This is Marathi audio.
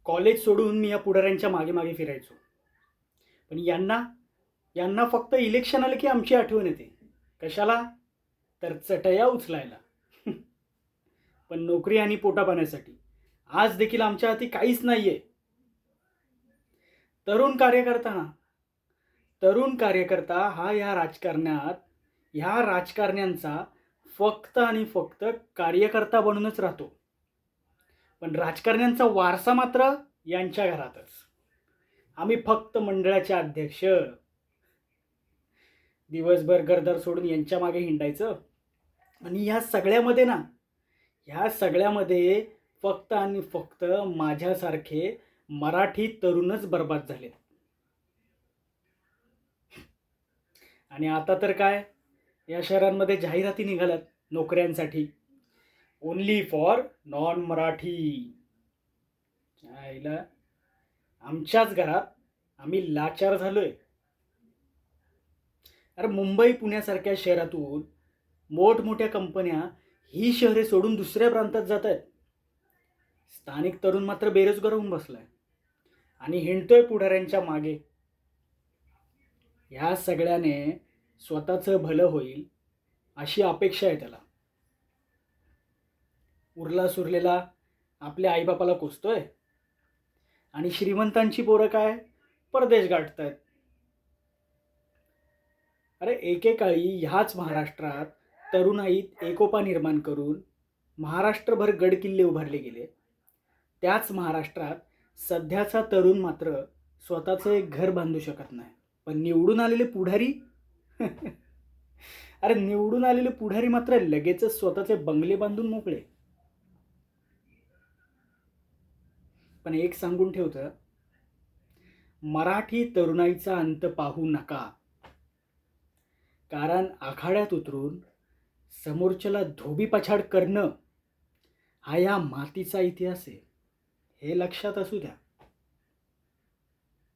कॉलेज सोडून मी या पुढाऱ्यांच्या मागे मागे फिरायचो. पण यांना यांना फक्त इलेक्शन आलं की आमची आठवण येते. कशाला? तर चटया उचलायला. पण नोकरी आणि पोटापाण्यासाठी आज देखील आमच्या हाती काहीच नाहीये. तरुण कार्यकर्ता ना तरुण कार्यकर्ता हा ह्या राजकारण्यांचा फक्त आणि फक्त कार्यकर्ता बनूनच राहतो. पण राजकारण्यांचा वारसा मात्र यांच्या घरातच. आम्ही फक्त मंडळाचे अध्यक्ष. दिवसभर घरदार सोडून यांच्या मागे हिंडायचं. आणि ह्या सगळ्यामध्ये फक्त आणि फक्त माझ्यासारखे मराठी तरुणच बर्बाद झाले. आणि आता तर काय, या शहरांमध्ये जाहिराती निघाल्यात नोकऱ्यांसाठी. Only for non Marathi. आईला आमच्याच घरात आम्ही लाचार झालोय. अरे मुंबई पुण्यासारख्या शहरातून मोठमोठ्या कंपन्या ही शहरे सोडून दुसऱ्या प्रांतात जात आहेत. स्थानिक तरुण मात्र बेरोजगार होऊन बसलाय आणि हिंडतोय पुढाऱ्यांच्या मागे. ह्या सगळ्याने स्वतःचं भलं होईल अशी अपेक्षा आहे त्याला. उरला सुरलेला आपल्या आईबापाला कोसतोय आणि श्रीमंतांची पोरं काय परदेश गाठतायत. अरे एकेकाळी ह्याच महाराष्ट्रात तरुणाईत एकोपा निर्माण करून महाराष्ट्रभर गडकिल्ले उभारले गेले. त्याच महाराष्ट्रात सध्याचा तरुण मात्र स्वतःचं एक घर बांधू शकत नाही. पण निवडून आलेले पुढारी अरे निवडून आलेले पुढारी मात्र लगेचच स्वतःचे बंगले बांधून मोकळे. पण एक सांगून ठेवतं, मराठी तरुणाईचा अंत पाहू नका. कारण आखाड्यात उतरून समोरच्याला धोबी पछाड करणं हा या मातीचा इतिहास आहे. हे लक्षात असू द्या.